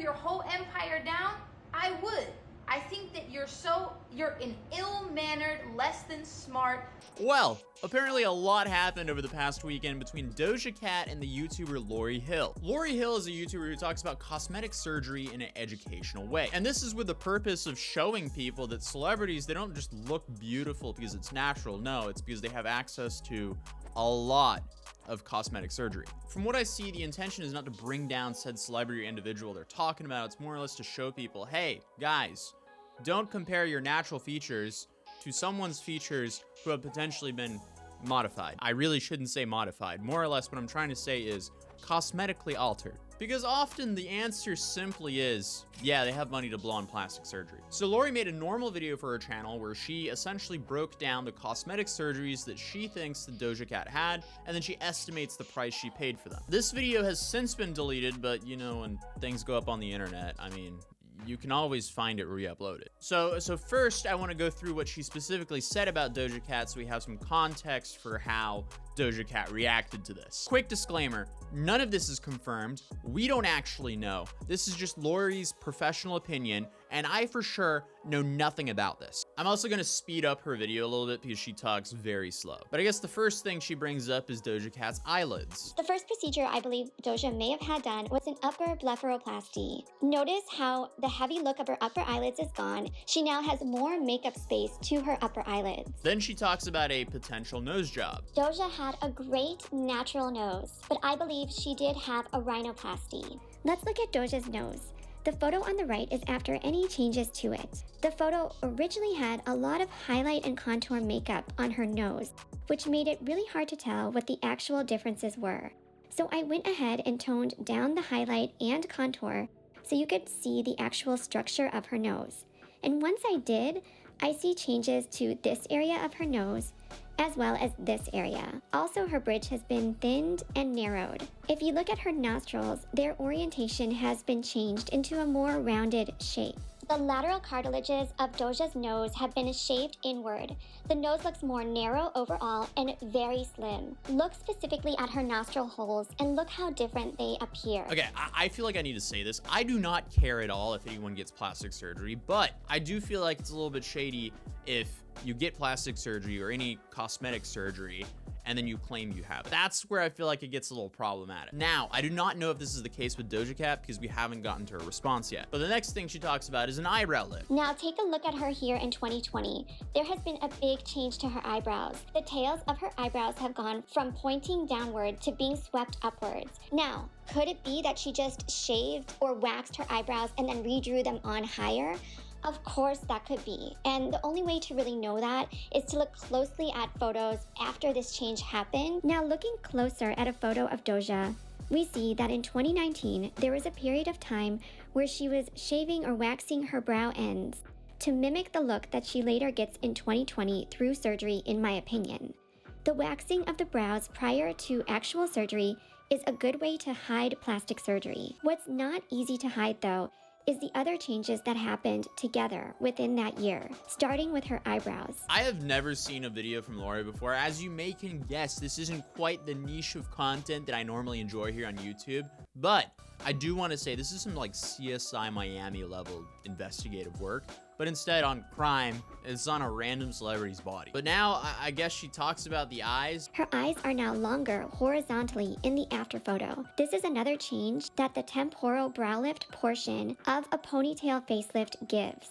your whole empire down, I would. I think that you're an ill-mannered, less than smart. Well, apparently a lot happened over the past weekend between Doja Cat and the YouTuber Lorry Hill. Lorry Hill is a YouTuber who talks about cosmetic surgery in an educational way. And this is with the purpose of showing people that celebrities, they don't just look beautiful because it's natural. No, it's because they have access to a lot of cosmetic surgery. From what I see, the intention is not to bring down said celebrity or individual they're talking about. It's more or less to show people, hey, guys, don't compare your natural features to someone's features who have potentially been modified. I really shouldn't say modified. More or less what I'm trying to say is cosmetically altered. Because often the answer simply is, yeah, they have money to blow on plastic surgery. So Lorry made a normal video for her channel where she essentially broke down the cosmetic surgeries that she thinks the Doja Cat had, and then she estimates the price she paid for them. This video has since been deleted, but you know, when things go up on the internet, I mean, you can always find it re-uploaded. So first, I want to go through what she specifically said about Doja Cat so we have some context for how Doja Cat reacted to this. Quick disclaimer, none of this is confirmed. We don't actually know. This is just Lorry's professional opinion, and I for sure know nothing about this. I'm also gonna speed up her video a little bit because she talks very slow. But I guess the first thing she brings up is Doja Cat's eyelids. The first procedure I believe Doja may have had done was an upper blepharoplasty. Notice how the heavy look of her upper eyelids is gone. She now has more makeup space to her upper eyelids. Then she talks about a potential nose job. Doja had a great natural nose, but I believe she did have a rhinoplasty. Let's look at Doja's nose. The photo on the right is after any changes to it. The photo originally had a lot of highlight and contour makeup on her nose, which made it really hard to tell what the actual differences were. So I went ahead and toned down the highlight and contour so you could see the actual structure of her nose. And once I did, I see changes to this area of her nose as well as this area. Also, her bridge has been thinned and narrowed. If you look at her nostrils, their orientation has been changed into a more rounded shape. The lateral cartilages of Doja's nose have been shaved inward. The nose looks more narrow overall and very slim. Look specifically at her nostril holes and look how different they appear. Okay, I feel like I need to say this. I do not care at all if anyone gets plastic surgery, but I do feel like it's a little bit shady if you get plastic surgery or any cosmetic surgery and then you claim you have it. That's where I feel like it gets a little problematic. Now, I do not know if this is the case with Doja Cat because we haven't gotten to her response yet. But the next thing she talks about is an eyebrow lift. Now take a look at her here in 2020. There has been a big change to her eyebrows. The tails of her eyebrows have gone from pointing downward to being swept upwards. Now, could it be that she just shaved or waxed her eyebrows and then redrew them on higher? Of course that could be, and the only way to really know that is to look closely at photos after this change happened. Now looking closer at a photo of Doja, we see that in 2019 there was a period of time where she was shaving or waxing her brow ends to mimic the look that she later gets in 2020 through surgery, in my opinion. The waxing of the brows prior to actual surgery is a good way to hide plastic surgery. What's not easy to hide though is the other changes that happened together within that year, starting with her eyebrows. I have never seen a video from Lorry before. As you may can guess, this isn't quite the niche of content that I normally enjoy here on YouTube, but I do want to say this is some like CSI Miami level investigative work, but instead on crime, it's on a random celebrity's body. But now I guess she talks about the eyes. Her eyes are now longer horizontally in the after photo. This is another change that the temporal brow lift portion of a ponytail facelift gives.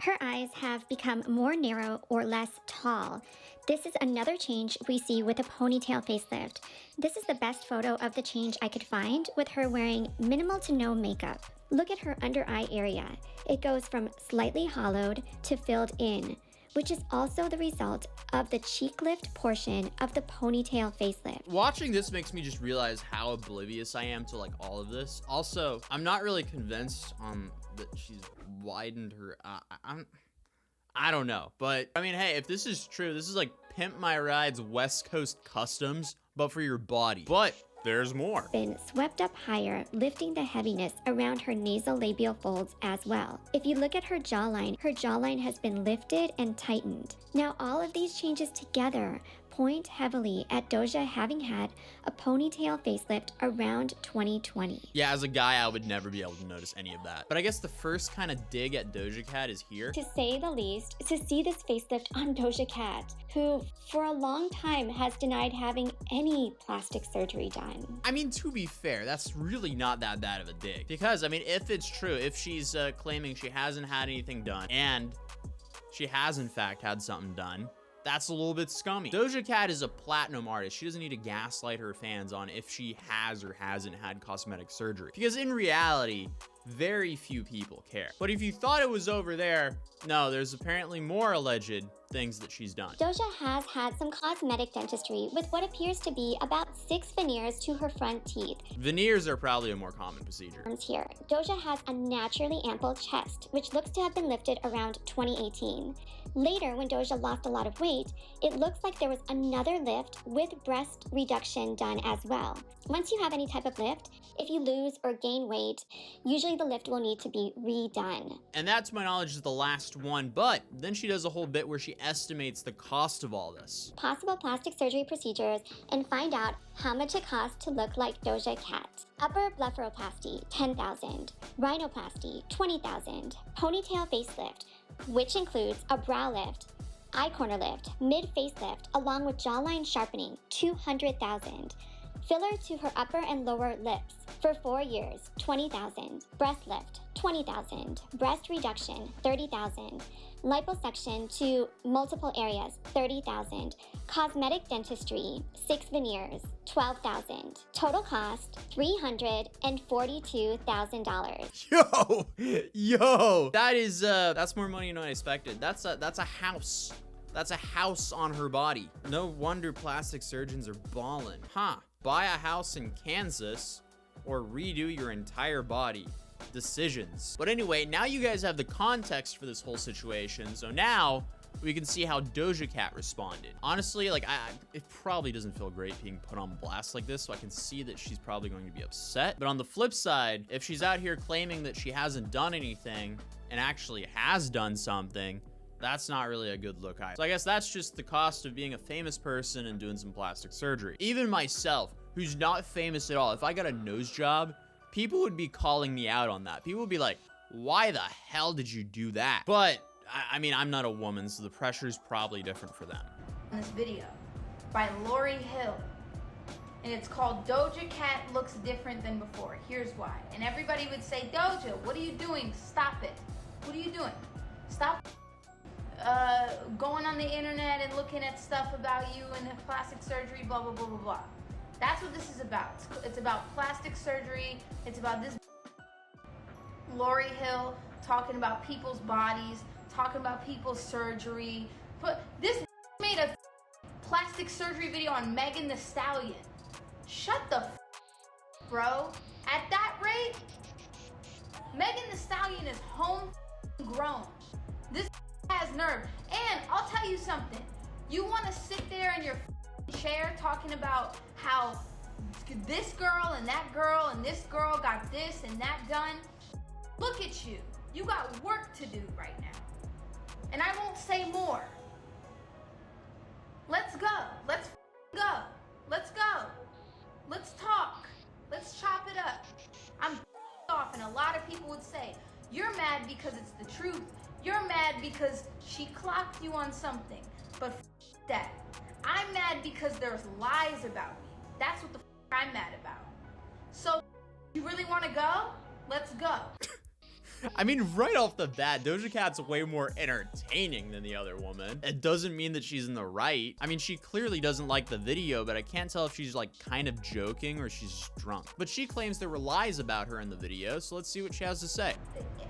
Her eyes have become more narrow or less tall. This is another change we see with a ponytail facelift. This is the best photo of the change I could find with her wearing minimal to no makeup. Look at her under eye area. It goes from slightly hollowed to filled in, which is also the result of the cheek lift portion of the ponytail facelift. Watching this makes me just realize how oblivious I am to like all of this. Also, I'm not really convinced that she's widened her I don't know, but I mean, hey, if this is true, this is like Pimp My Ride's West Coast Customs, but for your body. But there's more. Been swept up higher, lifting the heaviness around her nasolabial folds as well. If you look at her jawline has been lifted and tightened. Now all of these changes together point heavily at Doja having had a ponytail facelift around 2020. Yeah, as a guy, I would never be able to notice any of that. But I guess the first kind of dig at Doja Cat is here. To say the least, to see this facelift on Doja Cat, who for a long time has denied having any plastic surgery done. I mean, to be fair, that's really not that bad of a dig. Because, I mean, if it's true, if she's claiming she hasn't had anything done, and she has in fact had something done, that's a little bit scummy. Doja Cat is a platinum artist. She doesn't need to gaslight her fans on if she has or hasn't had cosmetic surgery. Because in reality, very few people care. But if you thought it was over there, no, there's apparently more alleged things that she's done. Doja has had some cosmetic dentistry with what appears to be about 6 veneers to her front teeth. Veneers are probably a more common procedure. Here, Doja has a naturally ample chest, which looks to have been lifted around 2018. Later, when Doja lost a lot of weight, it looks like there was another lift with breast reduction done as well. Once you have any type of lift, if you lose or gain weight, usually the lift will need to be redone. And that, to my knowledge, is the last one, but then she does a whole bit where she estimates the cost of all this. Possible plastic surgery procedures and find out how much it costs to look like Doja Cat. Upper blepharoplasty, $10,000. Rhinoplasty, $20,000. Ponytail facelift, which includes a brow lift, eye corner lift, mid facelift, along with jawline sharpening, $200,000. Filler to her upper and lower lips for 4 years, $20,000. Breast lift, $20,000. Breast reduction, $30,000. Liposuction to multiple areas, $30,000. Cosmetic dentistry, 6 veneers, $12,000. Total cost, $342,000. Yo, that's more money than I expected. That's a house. That's a house on her body. No wonder plastic surgeons are ballin'. Huh. Buy a house in Kansas or redo your entire body. Decisions. But anyway, now you guys have the context for this whole situation, so now we can see how Doja Cat responded. Honestly, like, it probably doesn't feel great being put on blast like this, so I can see that she's probably going to be upset. But on the flip side, if she's out here claiming that she hasn't done anything and actually has done something, that's not really a good look either. So I guess that's just the cost of being a famous person and doing some plastic surgery. Even myself, who's not famous at all, if I got a nose job, people would be calling me out on that. People would be like, why the hell did you do that? But, I mean, I'm not a woman, so the pressure is probably different for them. This video by Lorry Hill, and it's called Doja Cat Looks Different Than Before. Here's why. And everybody would say, Doja, what are you doing? Stop it. What are you doing? Stop going on the internet and looking at stuff about you and the plastic surgery, blah, blah, blah, blah, blah. That's what this is about. It's about plastic surgery. It's about this Lorry Hill talking about people's bodies, talking about people's surgery. But this made a plastic surgery video on Megan Thee Stallion. Shut the bro. At that rate, Megan Thee Stallion is homegrown. This has nerve. And I'll tell you something. You want to sit there in your chair talking about how this girl and that girl and this girl got this and that done. Look at you. You got work to do right now. And I won't say more. Let's go. Let's go. Let's go. Let's talk. Let's chop it up. I'm off, and a lot of people would say, you're mad because it's the truth. You're mad because she clocked you on something. But that. I'm mad because there's lies about me. That's what the I'm mad about. So, you really want to go? Let's go. I mean, right off the bat, Doja Cat's way more entertaining than the other woman. It doesn't mean that she's in the right. I mean, she clearly doesn't like the video, but I can't tell if she's like kind of joking or she's just drunk. But she claims there were lies about her in the video, so let's see what she has to say.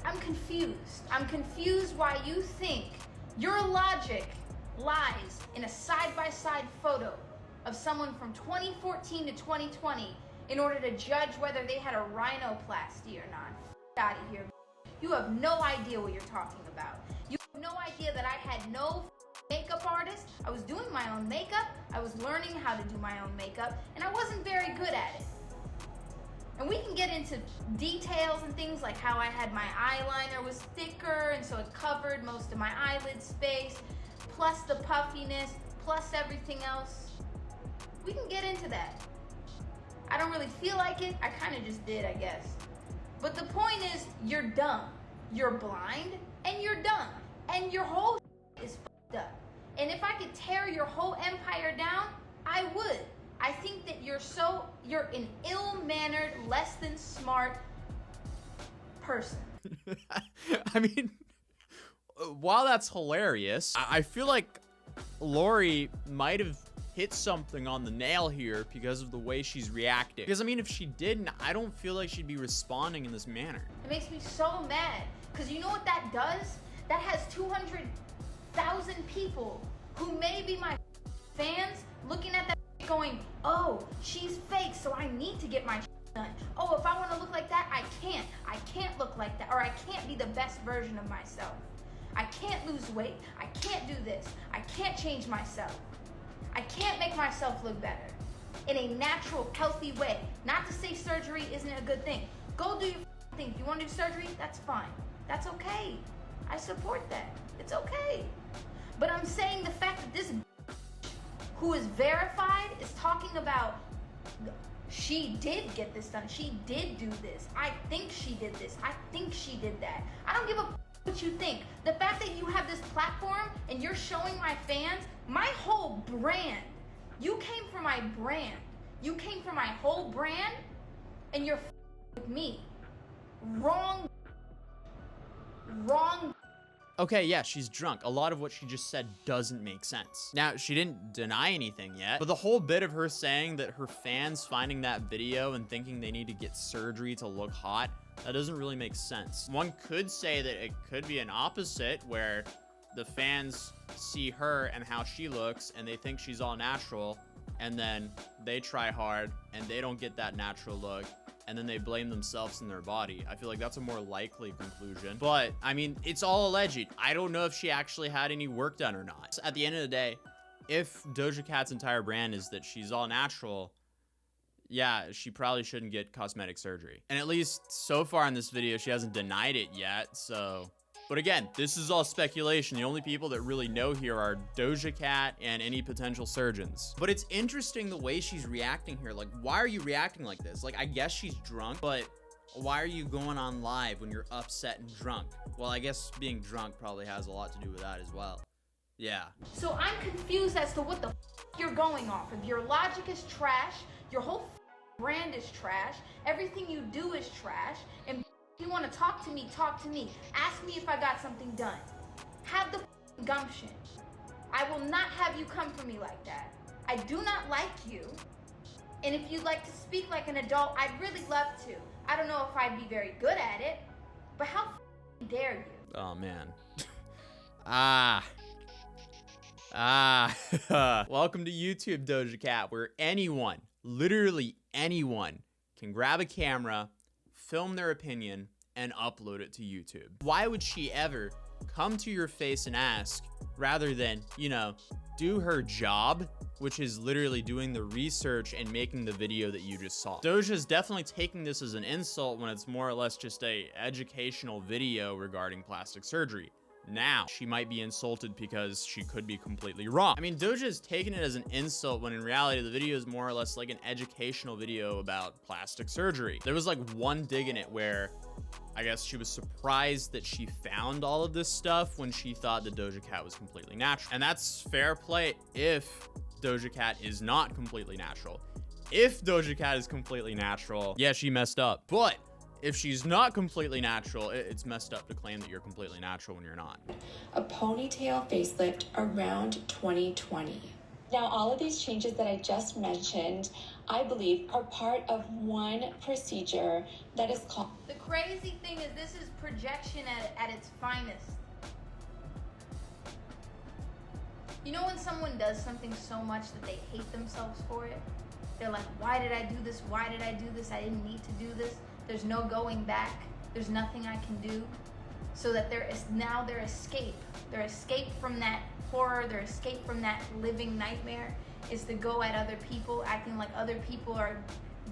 I'm confused. I'm confused why you think your logic lies in a side-by-side photo of someone from 2014 to 2020 in order to judge whether they had a rhinoplasty or not. Out of here. You have no idea what you're talking about. You have no idea that I had no makeup artist. I was doing my own makeup. I was learning how to do my own makeup, and I wasn't very good at it. And we can get into details and things like how I had my eyeliner was thicker, and so it covered most of my eyelid space, plus the puffiness, plus everything else. We can get into that. I don't really feel like it. I kind of just did, I guess. But the point is, you're dumb. You're blind, and you're dumb. And your whole is fucked up. And if I could tear your whole empire down, I would. I think that you're an ill-mannered, less than smart person. I mean, while that's hilarious, I feel like Lorry might have hit something on the nail here because of the way she's reacting. Because I mean, if she didn't, I don't feel like she'd be responding in this manner. It makes me so mad, because you know what that does? That has 200,000 people who may be my fans looking at that going, oh, she's fake, so I need to get my done. Oh, if I want to look like that, I can't. I can't look like that, or I can't be the best version of myself. I can't lose weight. I can't do this. I can't change myself. I can't make myself look better in a natural, healthy way. Not to say surgery isn't a good thing. Go do your thing. If you want to do surgery, that's fine. That's okay. I support that. It's okay. But I'm saying the fact that this who is verified is talking about she did get this done. She did do this. I think she did this. I think she did that. I don't give a what you think. The fact that you have this platform and you're showing my fans my whole brand. You came for my brand. You came for my whole brand, and you're with me. Wrong. Okay, yeah, she's drunk. A lot of what she just said doesn't make sense. Now, she didn't deny anything yet, but the whole bit of her saying that her fans finding that video and thinking they need to get surgery to look hot, that doesn't really make sense. One could say that it could be an opposite, where the fans see her and how she looks and they think she's all natural, and then they try hard and they don't get that natural look, and then they blame themselves and their body. I feel like that's a more likely conclusion. But, I mean, it's all alleged. I don't know if she actually had any work done or not. At the end of the day, if Doja Cat's entire brand is that she's all natural, yeah, she probably shouldn't get cosmetic surgery. And at least so far in this video, she hasn't denied it yet, so... But again, this is all speculation. The only people that really know here are Doja Cat and any potential surgeons. But it's interesting the way she's reacting here. Like, why are you reacting like this? Like, I guess she's drunk, but why are you going on live when you're upset and drunk? Well, I guess being drunk probably has a lot to do with that as well. Yeah. So I'm confused as to what the you're going off of. Your logic is trash. Your whole brand is trash. Everything you do is trash. And if you want to talk to me, talk to me. Ask me if I got something done. Have the gumption. I will not have you come for me like that. I do not like you. And if you'd like to speak like an adult, I'd really love to. I don't know if I'd be very good at it, but how dare you? Oh, man. Welcome to YouTube, Doja Cat, where anyone, literally anyone, can grab a camera, film their opinion, and upload it to YouTube. Why would she ever come to your face and ask, rather than, you know, do her job, which is literally doing the research and making the video that you just saw? Doja's definitely taking this as an insult when it's more or less just a educational video regarding plastic surgery. Now, she might be insulted because she could be completely wrong. I mean, Doja is taking it as an insult when in reality, the video is more or less like an educational video about plastic surgery. There was like one dig in it where I guess she was surprised that she found all of this stuff when she thought that Doja Cat was completely natural. And that's fair play if Doja Cat is not completely natural. If Doja Cat is completely natural, yeah, she messed up. But if she's not completely natural, it's messed up to claim that you're completely natural when you're not. A ponytail facelift around 2020. Now, all of these changes that I just mentioned, I believe, are part of one procedure that is called... The crazy thing is this is projection at its finest. You know when someone does something so much that they hate themselves for it? They're like, why did I do this? Why did I do this? I didn't need to do this. There's no going back. There's nothing I can do. So that there is now their escape. Their escape from that horror, their escape from that living nightmare is to go at other people, acting like other people are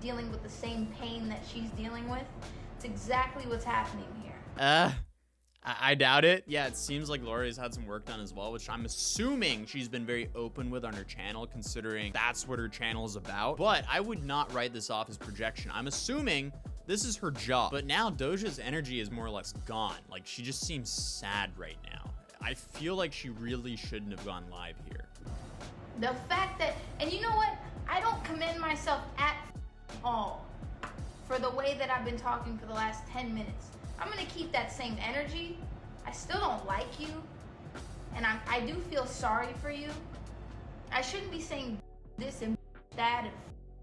dealing with the same pain that she's dealing with. It's exactly what's happening here. I doubt it. Yeah, it seems like Lori's had some work done as well, which I'm assuming she's been very open with on her channel, considering that's what her channel is about. But I would not write this off as projection. I'm assuming this is her job. But now Doja's energy is more or less gone. Like, she just seems sad right now. I feel like she really shouldn't have gone live here. The fact that, and you know what? I don't commend myself at all for the way that I've been talking for the last 10 minutes. I'm gonna keep that same energy. I still don't like you, and I do feel sorry for you. I shouldn't be saying this and that and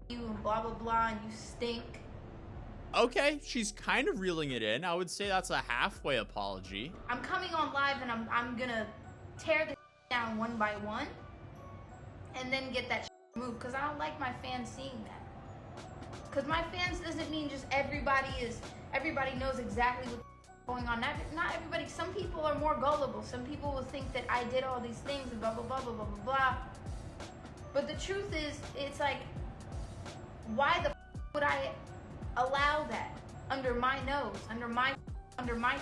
you and blah blah blah and you stink. Okay, she's kind of reeling it in. I would say that's a halfway apology. I'm coming on live and I'm gonna tear the down one by one and then get that moved, because I don't like my fans seeing that. Because my fans doesn't mean just everybody knows exactly what's going on. Not everybody. Some people are more gullible. Some people will think that I did all these things and blah blah blah blah blah blah blah. But the truth is, it's like, why the would I allow that under my nose, under my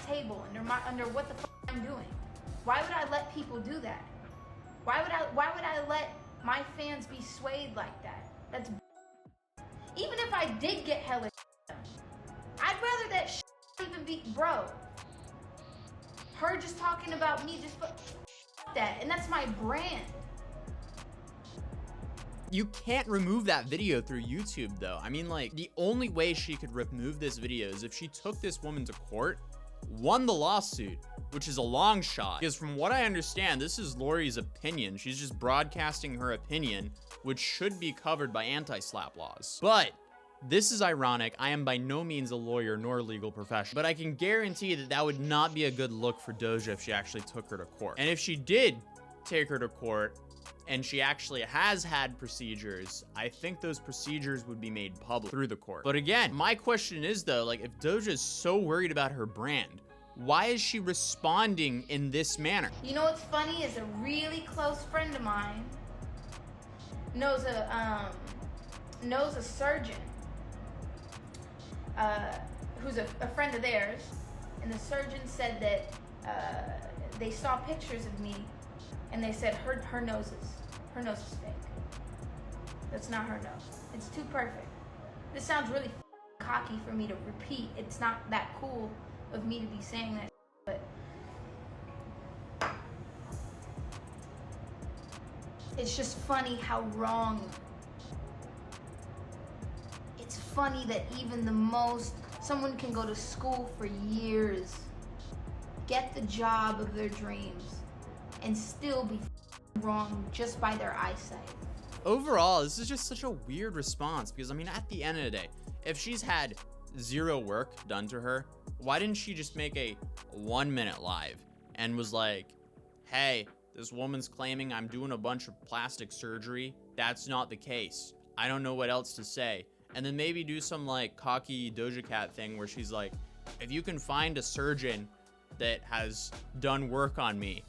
table, under what the I'm doing? Why would I let people do that? Why would I let my fans be swayed like that? That's even if I did get hella done, I'd rather that even be, bro. Her just talking about me, just that, and that's my brand. You can't remove that video through YouTube though. I mean, like, the only way she could remove this video is if she took this woman to court, won the lawsuit, which is a long shot. Because from what I understand, this is Lori's opinion. She's just broadcasting her opinion, which should be covered by anti-slap laws. But this is ironic. I am by no means a lawyer nor a legal professional, but I can guarantee that that would not be a good look for Doja if she actually took her to court. And if she did take her to court, and she actually has had procedures, I think those procedures would be made public through the court. But again, my question is though, like, if Doja is so worried about her brand, why is she responding in this manner? You know what's funny is a really close friend of mine knows a surgeon who's a friend of theirs, and the surgeon said that they saw pictures of me and they said her nose is fake. That's not her nose. It's too perfect. This sounds really cocky for me to repeat. It's not that cool of me to be saying that, but it's just funny how wrong. It's funny that even someone can go to school for years, get the job of their dreams, and still be wrong just by their eyesight. Overall, this is just such a weird response because, I mean, at the end of the day, if she's had zero work done to her, why didn't she just make a 1-minute live and was like, hey, this woman's claiming I'm doing a bunch of plastic surgery. That's not the case. I don't know what else to say. And then maybe do some like cocky Doja Cat thing where she's like, if you can find a surgeon that has done work on me,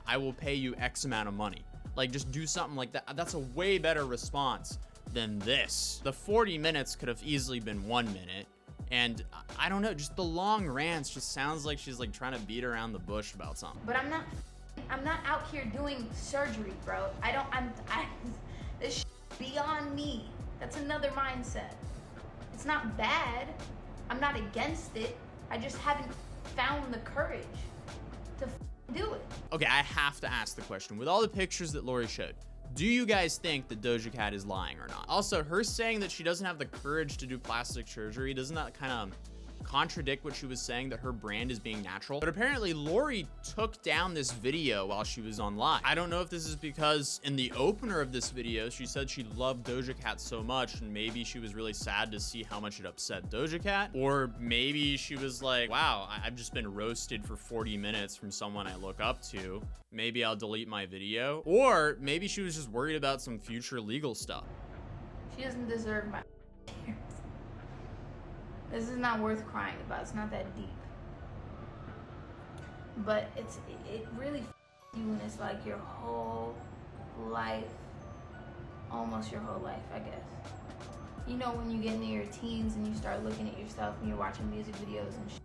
I will pay you X amount of money. Like, just do something like that. That's a way better response than this. The 40 minutes could have easily been 1 minute. And I don't know, just the long rants just sounds like she's like trying to beat around the bush about something. But I'm not out here doing surgery, bro. This shit beyond me. That's another mindset. It's not bad. I'm not against it. I just haven't found the courage to do it. Okay, I have to ask the question. With all the pictures that Lori showed, do you guys think that Doja Cat is lying or not? Also, her saying that she doesn't have the courage to do plastic surgery, doesn't that kind of contradict what she was saying, that her brand is being natural? But apparently Lori took down this video while she was on live. I don't know if this is because in the opener of this video, she said she loved Doja Cat so much, and maybe she was really sad to see how much it upset Doja Cat, or maybe she was like, wow, I've just been roasted for 40 minutes from someone I look up to. Maybe I'll delete my video. Or maybe she was just worried about some future legal stuff. She doesn't deserve my tears. This is not worth crying about. It's not that deep. But it really you when it's like your whole life, almost your whole life, I guess. You know, when you get into your teens and you start looking at yourself and you're watching music videos and shit.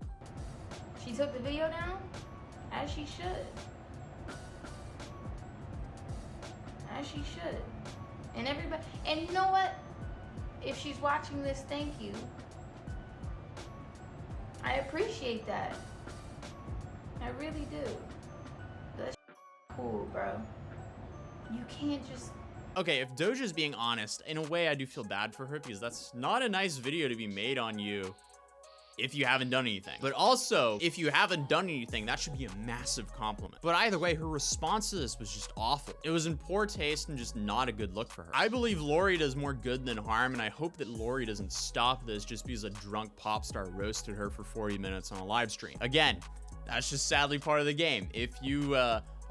She took the video down? As she should. As she should. And everybody, and you know what? If she's watching this, thank you. I appreciate that. I really do. That's cool, bro. You can't just... Okay, if Doja's being honest, in a way I do feel bad for her because that's not a nice video to be made on you if you haven't done anything. But also, if you haven't done anything, that should be a massive compliment. But either way, her response to this was just awful. It was in poor taste and just not a good look for her. I believe Lorry does more good than harm, and I hope that Lorry doesn't stop this just because a drunk pop star roasted her for 40 minutes on a live stream. Again, that's just sadly part of the game. If you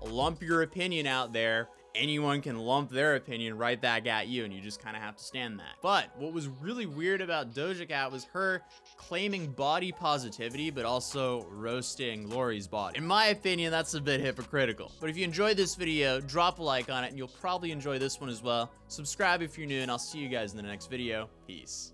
lump your opinion out there, anyone can lump their opinion right back at you, and you just kind of have to stand that. But what was really weird about Doja Cat was her claiming body positivity, but also roasting Lorry's body. In my opinion, that's a bit hypocritical. But if you enjoyed this video, drop a like on it, and you'll probably enjoy this one as well. Subscribe if you're new, and I'll see you guys in the next video. Peace.